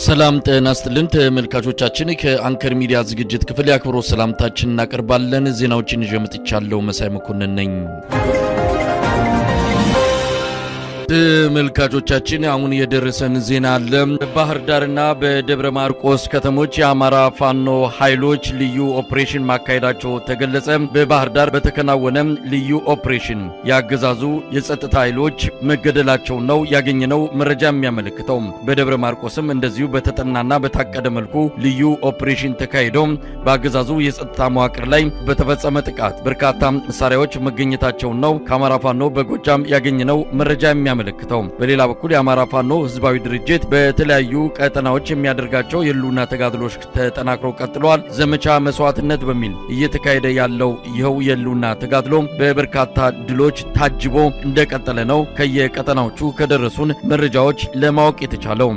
ሰላም ጤና ይስጥልን ተመልካቾቻችን ከአንከር ሚዲያ ዝግጅት ክፍል ያክብሮት ሰላምታችንን እናቀርባለን። ዜናዎችን ይዤ መጥቻለሁ። መሳይ መኮንን ነኝ። ተመልካቾቻችን አሁን የደረሰን ዜና አለ። በባህር ዳርና በደብረ ማርቆስ ከተሞች የአማራ ፋኖ ኃይሎች ልዩ ኦፕሬሽን ማካሄዳቸው ተገለጸ። በባህር ዳር በተከናወነ ልዩ ኦፕሬሽን ያገዛዙ የጸጥታ ኃይሎች መገደላቸው ነው ያገኘነው መረጃ የሚያመለክተው። በደብረ ማርቆስም እንደዚሁ በተጠናና በታቀደ መልኩ ልዩ ኦፕሬሽን ተካሂዶ በአገዛዙ የጸጥታ መዋቅር ላይ በተፈጸመ ጥቃት በርካታ መሳሪያዎች መገኘታቸው ነው ከአማራ ፋኖ በጎጃም ያገኘነው መረጃ የሚያመለክተው። በሌላ በኩል የአማራ ፋኖ ህዝባዊ ድርጅት በተለያዩ ቀጠናዎች የሚያደርጋቸው የሉና ተጋድሎች ተጠናክረው ቀጥለዋል። ዘመቻ መስዋዕትነት በሚል እየተካሄደ ያለው ይኸው የሉና ተጋድሎ በበርካታ ድሎች ታጅቦ እንደቀጠለ ነው ከየቀጠናዎቹ ከደረሱን መረጃዎች ለማወቅ የተቻለው።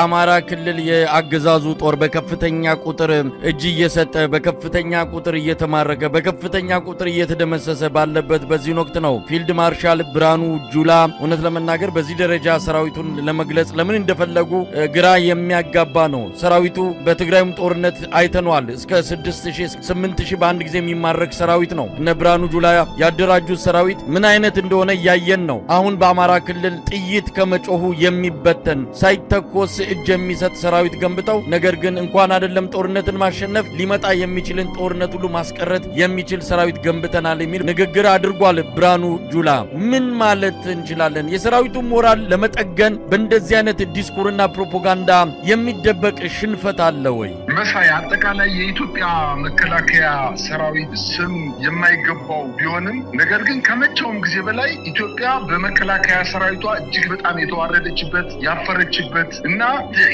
አማራ ክልል የአገዛዙ ጦር በከፍተኛ ቁጥር እጅ እየሰጠ በከፍተኛ ቁጥር እየተማረከ በከፍተኛ ቁጥር እየተደመሰሰ ባለበት በዚህ ወቅት ነው ፊልድ ማርሻል ብርሃኑ ጁላ እውነት ለመናገር በዚህ ደረጃ ሰራዊቱን ለመግለጽ ለምን እንደፈለጉ ግራ የሚያጋባ ነው። ሰራዊቱ በትግራይም ጦርነት አይተነዋል። እስከ 6000 8000 በአንድ ጊዜ የሚማረክ ሰራዊት ነው። እነ ብርሃኑ ጁላ ያደራጁት ሰራዊት ምን አይነት እንደሆነ ያየን ነው። አሁን በአማራ ክልል ጥይት ከመጮሁ የሚበተን ሳይተኮስ እጅ የሚሰጥ ሰራዊት ገንብተው ነገር ግን እንኳን አይደለም ጦርነትን ማሸነፍ ሊመጣ የሚችልን ጦርነት ሁሉ ማስቀረት የሚችል ሰራዊት ገንብተናል የሚል ንግግር አድርጓል ብርሃኑ ጁላ። ምን ማለት እንችላለን? የሰራዊቱ ሞራል ለመጠገን በእንደዚህ አይነት ዲስኩርና ፕሮፓጋንዳ የሚደበቅ ሽንፈት አለ ወይ? መሳይ አጠቃላይ የኢትዮጵያ መከላከያ ሰራዊት ስም የማይገባው ቢሆንም ነገር ግን ከመቼውም ጊዜ በላይ ኢትዮጵያ በመከላከያ ሰራዊቷ እጅግ በጣም የተዋረደችበት ያፈረችበት እና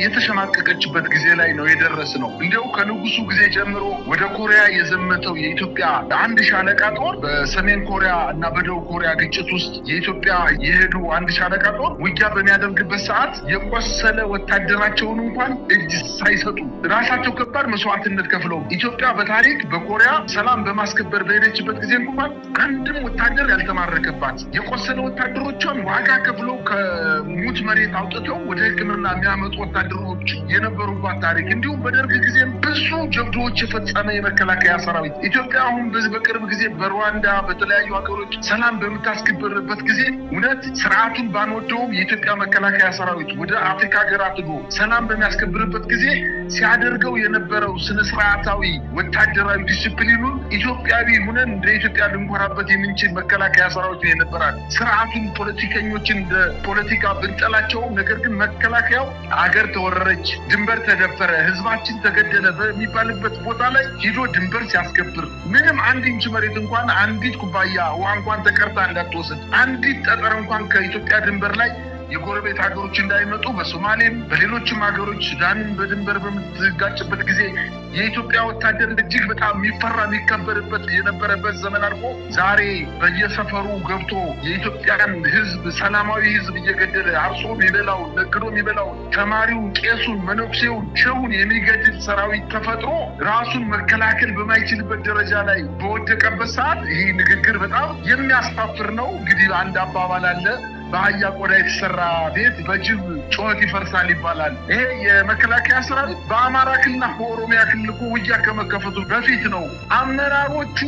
የተሸማቀቀችበት ጊዜ ላይ ነው የደረስነው። እንደው ከንጉሱ ጊዜ ጀምሮ ወደ ኮሪያ የዘመተው የኢትዮጵያ አንድ ሻለቃ ጦር በሰሜን ኮሪያ እና በደቡብ ኮሪያ ግጭት ውስጥ የኢትዮጵያ የሄዱ አንድ ሻለቃ ጦር ውጊያ በሚያደርግበት ሰዓት የቆሰለ ወታደራቸውን እንኳን እጅ ሳይሰጡ ራሳቸው ከባድ መስዋዕትነት ከፍለው ኢትዮጵያ በታሪክ በኮሪያ ሰላም በማስከበር በሄደችበት ጊዜ እንኳን አንድም ወታደር ያልተማረከባት የቆሰለ ወታደሮቿን ዋጋ ከፍለው ከሙት መሬት አውጥተው ወደ ሕክምና የሚያመጡ ወታደሮች የነበሩባት ታሪክ እንዲሁም በደርግ ጊዜ ብዙ ጀብዶዎች የፈጸመ የመከላከያ ሰራዊት ኢትዮጵያ አሁን በዚህ በቅርብ ጊዜ በሩዋንዳ በተለያዩ ሀገሮች ሰላም በምታስከብርበት ጊዜ እውነት ስርዓቱን ባንወደውም የኢትዮጵያ መከላከያ ሰራዊት ወደ አፍሪካ ሀገራት ሄዶ ሰላም በሚያስከብርበት ጊዜ ሲያደርገው የነበረው ስነ ስርዓታዊ ወታደራዊ ዲሲፕሊኑን ኢትዮጵያዊ ሆነን እንደ ኢትዮጵያ ልንኮራበት የምንችል መከላከያ ሰራዊት የነበራል። ስርዓቱን ፖለቲከኞችን እንደ ፖለቲካ ብንጠላቸው ነገር ግን መከላከያው አገር ተወረረች፣ ድንበር ተደፈረ፣ ህዝባችን ተገደለ በሚባልበት ቦታ ላይ ሄዶ ድንበር ሲያስከብር ምንም አንድ ኢንች መሬት እንኳን አንዲት ኩባያ ውሃ እንኳን ተቀርታ እንዳትወስድ አንዲት ጠጠር እንኳን ከኢትዮጵያ ድንበር ላይ የጎረቤት ሀገሮች እንዳይመጡ በሶማሌም በሌሎችም ሀገሮች ሱዳንን በድንበር በምትጋጭበት ጊዜ የኢትዮጵያ ወታደር እጅግ በጣም የሚፈራ የሚከበርበት የነበረበት ዘመን አልፎ ዛሬ በየሰፈሩ ገብቶ የኢትዮጵያን ህዝብ ሰላማዊ ህዝብ እየገደለ አርሶ የሚበላው ነግዶ የሚበላው ተማሪውን፣ ቄሱን፣ መነኩሴውን፣ ሸውን የሚገድል ሰራዊት ተፈጥሮ ራሱን መከላከል በማይችልበት ደረጃ ላይ በወደቀበት ሰዓት ይህ ንግግር በጣም የሚያስታፍር ነው። እንግዲህ አንድ አባባል አለ፣ በአህያ ቆዳ የተሰራ ቤት በጅብ ጩኸት ይፈርሳል ይባላል። ይሄ የመከላከያ ሰራዊት በአማራ ክልልና በኦሮሚያ ክልል ውጊያ ከመከፈቱ በፊት ነው አመራሮቹ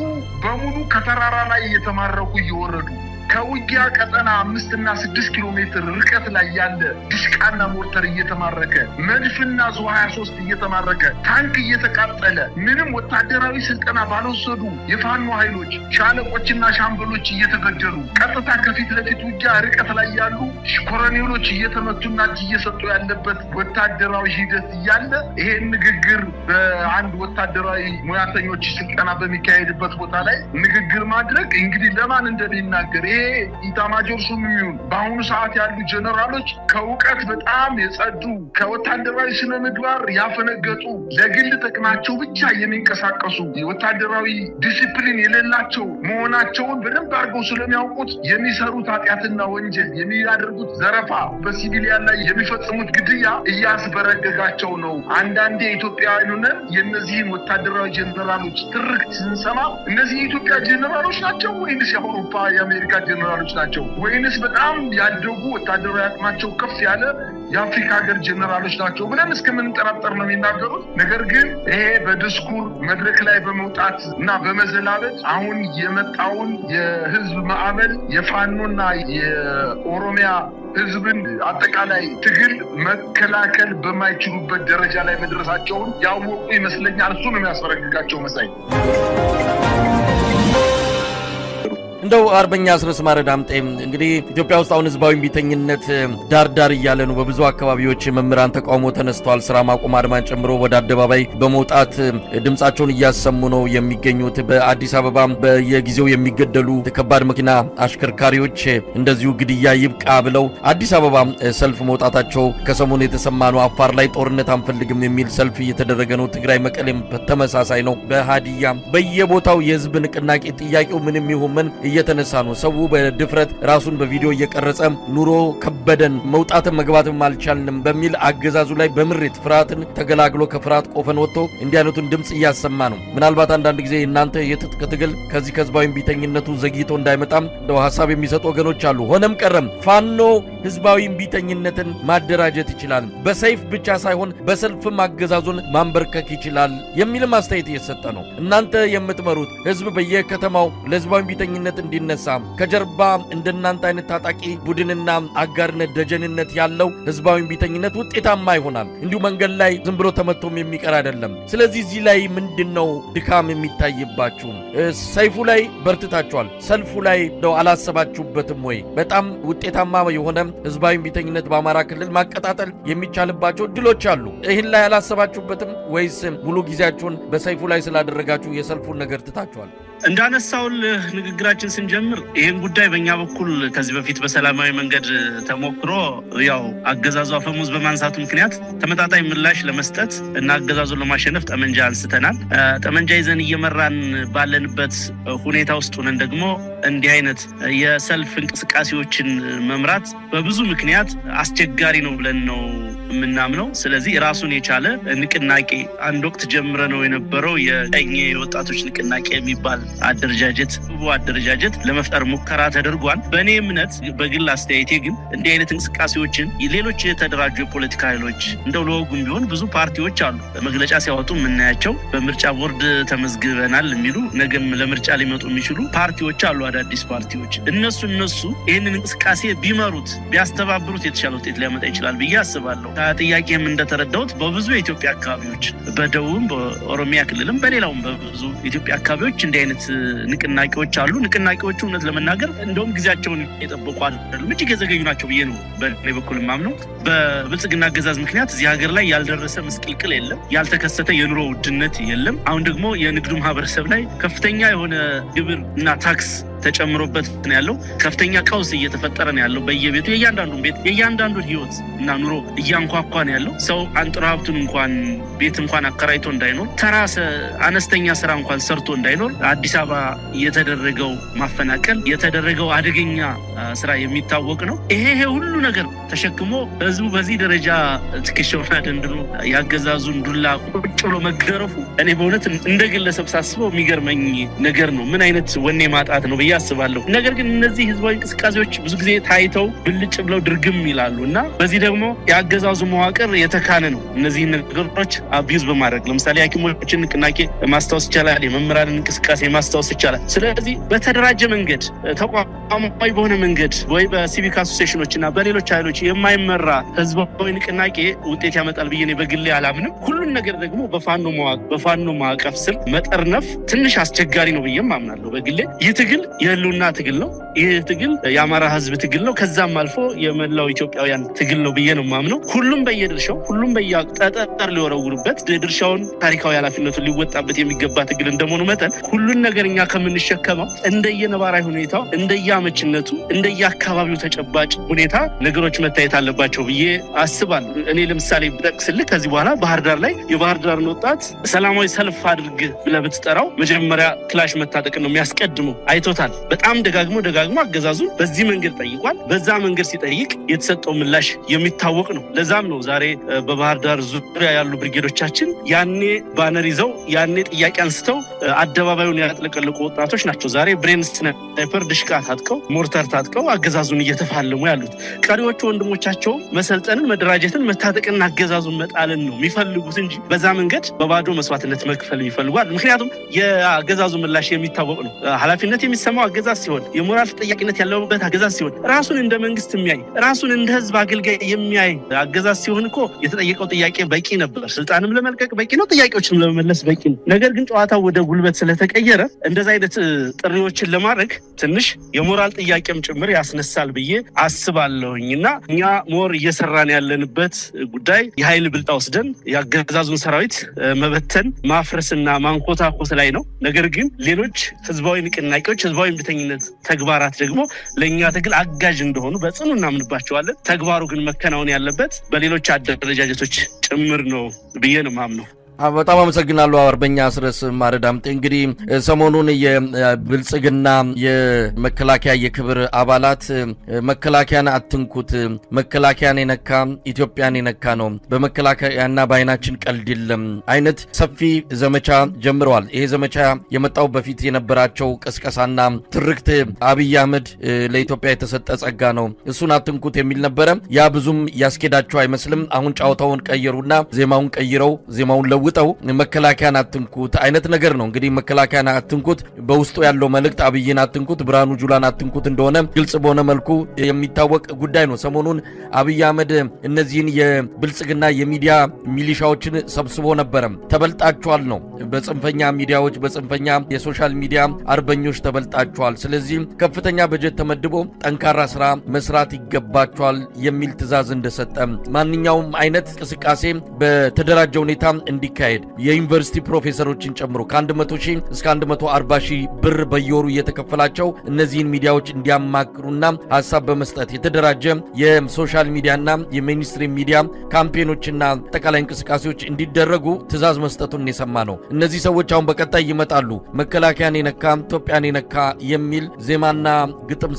በሙሉ ከተራራ ላይ እየተማረኩ እየወረዱ ከውጊያ ቀጠና 5 እና 6 ኪሎ ሜትር ርቀት ላይ ያለ ድሽቃና ሞርተር እየተማረከ መድፍና ዙ 23 እየተማረከ ታንክ እየተቃጠለ ምንም ወታደራዊ ስልጠና ባልወሰዱ የፋኖ ኃይሎች ሻለቆችና ሻምበሎች እየተገደሉ ቀጥታ ከፊት ለፊት ውጊያ ርቀት ላይ ያሉ ኮሎኔሎች እየተመቱና እጅ እየሰጡ ያለበት ወታደራዊ ሂደት እያለ ይሄን ንግግር በአንድ ወታደራዊ ሙያተኞች ስልጠና በሚካሄድበት ቦታ ላይ ንግግር ማድረግ እንግዲህ ለማን እንደሚናገር ኢታማጆር ሹም ይሁን በአሁኑ ሰዓት ያሉ ጀነራሎች ከእውቀት በጣም የጸዱ ከወታደራዊ ስነ ምግባር ያፈነገጡ ለግል ጥቅማቸው ብቻ የሚንቀሳቀሱ የወታደራዊ ዲሲፕሊን የሌላቸው መሆናቸውን በደንብ አድርገው ስለሚያውቁት የሚሰሩት ኃጢአትና ወንጀል የሚያደርጉት ዘረፋ በሲቪሊያን ላይ የሚፈጽሙት ግድያ እያስበረገጋቸው ነው። አንዳንዴ ኢትዮጵያውያንን የነዚህን ወታደራዊ ጀነራሎች ትርክት ስንሰማ እነዚህ የኢትዮጵያ ጀነራሎች ናቸው ወይስ የአውሮፓ የአሜሪካ ጀነራሎች ናቸው ወይንስ በጣም ያደጉ ወታደራዊ አቅማቸው ከፍ ያለ የአፍሪካ ሀገር ጀነራሎች ናቸው ብለን እስከምንጠራጠር ነው የሚናገሩት። ነገር ግን ይሄ በዲስኩር መድረክ ላይ በመውጣት እና በመዘላበት አሁን የመጣውን የህዝብ ማዕበል የፋኖና የኦሮሚያ ህዝብን አጠቃላይ ትግል መከላከል በማይችሉበት ደረጃ ላይ መድረሳቸውን ያወቁ ይመስለኛል። እሱ ነው የሚያስፈረግጋቸው መሳይ። እንደው አርበኛ አስረስ ማረ ዳምጤ እንግዲህ ኢትዮጵያ ውስጥ አሁን ህዝባዊ ቢተኝነት ዳርዳር እያለ ነው። በብዙ አካባቢዎች መምህራን ተቃውሞ ተነስተዋል። ስራ ማቆም አድማን ጨምሮ ወደ አደባባይ በመውጣት ድምጻቸውን እያሰሙ ነው የሚገኙት። በአዲስ አበባ በየጊዜው የሚገደሉ ከባድ መኪና አሽከርካሪዎች እንደዚሁ ግድያ ይብቃ ብለው አዲስ አበባ ሰልፍ መውጣታቸው ከሰሞኑ የተሰማ ነው። አፋር ላይ ጦርነት አንፈልግም የሚል ሰልፍ እየተደረገ ነው። ትግራይ መቀሌም ተመሳሳይ ነው። በሃዲያ በየቦታው የህዝብ ንቅናቄ ጥያቄው ምንም ይሁን ምን እየተነሳ ነው። ሰው በድፍረት ራሱን በቪዲዮ እየቀረጸ ኑሮ ከበደን መውጣትም መግባትም አልቻልንም በሚል አገዛዙ ላይ በምሬት ፍርሃትን ተገላግሎ ከፍርሃት ቆፈን ወጥቶ እንዲህ አይነቱን ድምጽ እያሰማ ነው። ምናልባት አንዳንድ ጊዜ እናንተ የትጥቅ ትግል ከዚህ ከህዝባዊ ቢተኝነቱ ዘግይቶ እንዳይመጣም እንደው ሐሳብ የሚሰጡ ወገኖች አሉ። ሆነም ቀረም ፋኖ ህዝባዊ ቢተኝነትን ማደራጀት ይችላል፣ በሰይፍ ብቻ ሳይሆን በሰልፍም አገዛዙን ማንበርከክ ይችላል የሚልም አስተያየት እየሰጠ ነው። እናንተ የምትመሩት ህዝብ በየከተማው ለህዝባዊ ቢተኝነት እንዲነሳ ከጀርባ እንደናንተ አይነት ታጣቂ ቡድንና አጋርነት ደጀንነት ያለው ህዝባዊ ቢተኝነት ውጤታማ ይሆናል። እንዲሁ መንገድ ላይ ዝም ብሎ ተመቶም የሚቀር አይደለም። ስለዚህ እዚህ ላይ ምንድነው ድካም የሚታይባችሁ? ሰይፉ ላይ በርትታችኋል፣ ሰልፉ ላይ ነው አላሰባችሁበትም ወይ? በጣም ውጤታማ የሆነ ህዝባዊ ቢተኝነት በአማራ ክልል ማቀጣጠል የሚቻልባቸው ድሎች አሉ። ይህን ላይ አላሰባችሁበትም ወይስ ሙሉ ጊዜያችሁን በሰይፉ ላይ ስላደረጋችሁ የሰልፉን ነገር ትታችኋል? እንዳነሳውል ንግግራችን ስንጀምር ይሄን ጉዳይ በእኛ በኩል ከዚህ በፊት በሰላማዊ መንገድ ተሞክሮ ያው አገዛዙ አፈሙዝ በማንሳቱ ምክንያት ተመጣጣኝ ምላሽ ለመስጠት እና አገዛዙን ለማሸነፍ ጠመንጃ አንስተናል። ጠመንጃ ይዘን እየመራን ባለንበት ሁኔታ ውስጥ ሆነን ደግሞ እንዲህ አይነት የሰልፍ እንቅስቃሴዎችን መምራት በብዙ ምክንያት አስቸጋሪ ነው ብለን ነው የምናምነው። ስለዚህ ራሱን የቻለ ንቅናቄ አንድ ወቅት ጀምረ ነው የነበረው የቀኝ የወጣቶች ንቅናቄ የሚባል አደረጃጀት ለመፍጠር ሙከራ ተደርጓል። በእኔ እምነት በግል አስተያየቴ ግን እንዲህ አይነት እንቅስቃሴዎችን ሌሎች የተደራጁ የፖለቲካ ኃይሎች እንደው ለወጉም ቢሆን ብዙ ፓርቲዎች አሉ መግለጫ ሲያወጡ የምናያቸው በምርጫ ቦርድ ተመዝግበናል የሚሉ ነገም ለምርጫ ሊመጡ የሚችሉ ፓርቲዎች አሉ፣ አዳዲስ ፓርቲዎች። እነሱ ይህንን እንቅስቃሴ ቢመሩት ቢያስተባብሩት የተሻለ ውጤት ሊያመጣ ይችላል ብዬ አስባለሁ። ጥያቄም እንደተረዳሁት በብዙ የኢትዮጵያ አካባቢዎች በደቡብም በኦሮሚያ ክልልም በሌላውም በብዙ የኢትዮጵያ አካባቢዎች እንዲህ አይነት ንቅናቄዎች አሉ። ንቅናቄዎቹ እውነት ለመናገር እንደውም ጊዜያቸውን የጠበቁ አይደሉም፣ እጅግ የዘገዩ ናቸው ብዬ ነው በእኔ በኩል ማምነው። በብልጽግና አገዛዝ ምክንያት እዚህ ሀገር ላይ ያልደረሰ ምስቅልቅል የለም፣ ያልተከሰተ የኑሮ ውድነት የለም። አሁን ደግሞ የንግዱ ማህበረሰብ ላይ ከፍተኛ የሆነ ግብር እና ታክስ ተጨምሮበት ነው ያለው። ከፍተኛ ቀውስ እየተፈጠረ ነው ያለው። በየቤቱ የእያንዳንዱን ቤት የእያንዳንዱን ህይወት እና ኑሮ እያንኳኳ ነው ያለው። ሰው አንጥሮ ሀብቱን እንኳን ቤት እንኳን አከራይቶ እንዳይኖር፣ ተራሰ አነስተኛ ስራ እንኳን ሰርቶ እንዳይኖር አዲስ አበባ የተደረገው ማፈናቀል የተደረገው አደገኛ ስራ የሚታወቅ ነው። ይሄ ሁሉ ነገር ተሸክሞ ህዝቡ በዚህ ደረጃ ትከሻውን አደንድኖ ያገዛዙን ዱላ ቁጭ ብሎ መገረፉ እኔ በእውነት እንደ ግለሰብ ሳስበው የሚገርመኝ ነገር ነው። ምን አይነት ወኔ ማጣት ነው ያስባለሁ። ነገር ግን እነዚህ ህዝባዊ እንቅስቃሴዎች ብዙ ጊዜ ታይተው ብልጭ ብለው ድርግም ይላሉ እና በዚህ ደግሞ የአገዛዙ መዋቅር የተካነ ነው። እነዚህ ነገሮች አቢዩዝ በማድረግ ለምሳሌ ሐኪሞችን ንቅናቄ ማስታወስ ይቻላል፣ የመምህራንን እንቅስቃሴ ማስታወስ ይቻላል። ስለዚህ በተደራጀ መንገድ ተቋማዊ በሆነ መንገድ ወይ በሲቪክ አሶሲዬሽኖች እና በሌሎች ኃይሎች የማይመራ ህዝባዊ ንቅናቄ ውጤት ያመጣል ብዬ በግሌ አላምንም። ሁሉን ነገር ደግሞ በፋኖ ማዕቀፍ ስር መጠርነፍ ትንሽ አስቸጋሪ ነው ብዬም አምናለሁ በግሌ። ይህ ትግል የህልውና ትግል ነው። ይህ ትግል የአማራ ህዝብ ትግል ነው። ከዛም አልፎ የመላው ኢትዮጵያውያን ትግል ነው ብዬ ነው ማምነው። ሁሉም በየድርሻው ሁሉም ጠጠር ሊወረውርበት ድርሻውን ታሪካዊ ኃላፊነቱን ሊወጣበት የሚገባ ትግል እንደመሆኑ መጠን ሁሉን ነገር እኛ ከምንሸከመው እንደየነባራዊ ሁኔታው እንደየአመችነቱ እንደየአካባቢው ተጨባጭ ሁኔታ ነገሮች መታየት አለባቸው ብዬ አስባለሁ። እኔ ለምሳሌ ብጠቅስልህ ከዚህ በኋላ ባህር ዳር ላይ የባህር ዳርን ወጣት ሰላማዊ ሰልፍ አድርግ ብለህ ብትጠራው መጀመሪያ ክላሽ መታጠቅ ነው የሚያስቀድመው። አይቶታል። ጠይቆታል። በጣም ደጋግሞ አገዛዙን በዚህ መንገድ ጠይቋል። በዛ መንገድ ሲጠይቅ የተሰጠው ምላሽ የሚታወቅ ነው። ለዛም ነው ዛሬ በባህር ዳር ዙሪያ ያሉ ብርጌዶቻችን ያኔ ባነር ይዘው ያኔ ጥያቄ አንስተው አደባባዩን ያጥለቀለቁ ወጣቶች ናቸው ዛሬ ብሬን ስናይፐር ድሽቃ ታጥቀው ሞርተር ታጥቀው አገዛዙን እየተፋለሙ ያሉት። ቀሪዎቹ ወንድሞቻቸው መሰልጠንን፣ መደራጀትን፣ መታጠቅና አገዛዙን መጣልን ነው የሚፈልጉት እንጂ በዛ መንገድ በባዶ መስዋዕትነት መክፈል ይፈልጓል። ምክንያቱም የአገዛዙ ምላሽ የሚታወቅ ነው። ኃላፊነት የሚሰማው አገዛዝ ሲሆን፣ የሞራል ተጠያቂነት ያለበት አገዛዝ ሲሆን፣ ራሱን እንደ መንግስት የሚያይ ራሱን እንደ ህዝብ አገልጋይ የሚያይ አገዛዝ ሲሆን እኮ የተጠየቀው ጥያቄ በቂ ነበር። ስልጣንም ለመልቀቅ በቂ ነው፣ ጥያቄዎችንም ለመመለስ በቂ ነው። ነገር ግን ጨዋታው ወደ ጉልበት ስለተቀየረ እንደዛ አይነት ጥሪዎችን ለማድረግ ትንሽ የሞራል ጥያቄም ጭምር ያስነሳል ብዬ አስባለሁኝና እኛ ሞር እየሰራን ያለንበት ጉዳይ የኃይል ብልጣ ወስደን የአገዛዙን ሰራዊት መበተን ማፍረስና ማንኮታኮት ላይ ነው። ነገር ግን ሌሎች ህዝባዊ ንቅናቄዎች፣ ህዝባዊ እምቢተኝነት ተግባራት ደግሞ ለእኛ ትግል አጋዥ እንደሆኑ በጽኑ እናምንባቸዋለን። ተግባሩ ግን መከናወን ያለበት በሌሎች አደረጃጀቶች ጭምር ነው ብዬ ነው የማምነው። በጣም አመሰግናለሁ አርበኛ አስረስ ማረዳምጤ። እንግዲህ ሰሞኑን የብልጽግና የመከላከያ የክብር አባላት መከላከያን አትንኩት፣ መከላከያን የነካ ኢትዮጵያን የነካ ነው፣ በመከላከያና በአይናችን ቀልድ የለም አይነት ሰፊ ዘመቻ ጀምረዋል። ይሄ ዘመቻ የመጣው በፊት የነበራቸው ቅስቀሳና ትርክት አብይ አህመድ ለኢትዮጵያ የተሰጠ ጸጋ ነው፣ እሱን አትንኩት የሚል ነበረ። ያ ብዙም ያስኬዳቸው አይመስልም። አሁን ጫውታውን ቀየሩና ዜማውን ቀይረው ዜማውን ለው ውጠው መከላከያን አትንኩት አይነት ነገር ነው። እንግዲህ መከላከያን አትንኩት በውስጡ ያለው መልእክት አብይን አትንኩት፣ ብርሃኑ ጁላን አትንኩት እንደሆነ ግልጽ በሆነ መልኩ የሚታወቅ ጉዳይ ነው። ሰሞኑን አብይ አህመድ እነዚህን የብልጽግና የሚዲያ ሚሊሻዎችን ሰብስቦ ነበረ። ተበልጣቸዋል ነው፣ በጽንፈኛ ሚዲያዎች በጽንፈኛ የሶሻል ሚዲያ አርበኞች ተበልጣቸዋል። ስለዚህ ከፍተኛ በጀት ተመድቦ ጠንካራ ስራ መስራት ይገባቸዋል የሚል ትዕዛዝ እንደሰጠ ማንኛውም አይነት እንቅስቃሴ በተደራጀ ሁኔታ እንዲካሄድ የዩኒቨርሲቲ ፕሮፌሰሮችን ጨምሮ ከ100,000 እስከ 140,000 ብር በየወሩ እየተከፈላቸው እነዚህን ሚዲያዎች እንዲያማክሩና ሀሳብ በመስጠት የተደራጀ የሶሻል ሚዲያና የሜይንስትሪም ሚዲያ ካምፔኖችና አጠቃላይ እንቅስቃሴዎች እንዲደረጉ ትዕዛዝ መስጠቱን የሰማ ነው። እነዚህ ሰዎች አሁን በቀጣይ ይመጣሉ። መከላከያን የነካ ኢትዮጵያን የነካ የሚል ዜማና ግጥም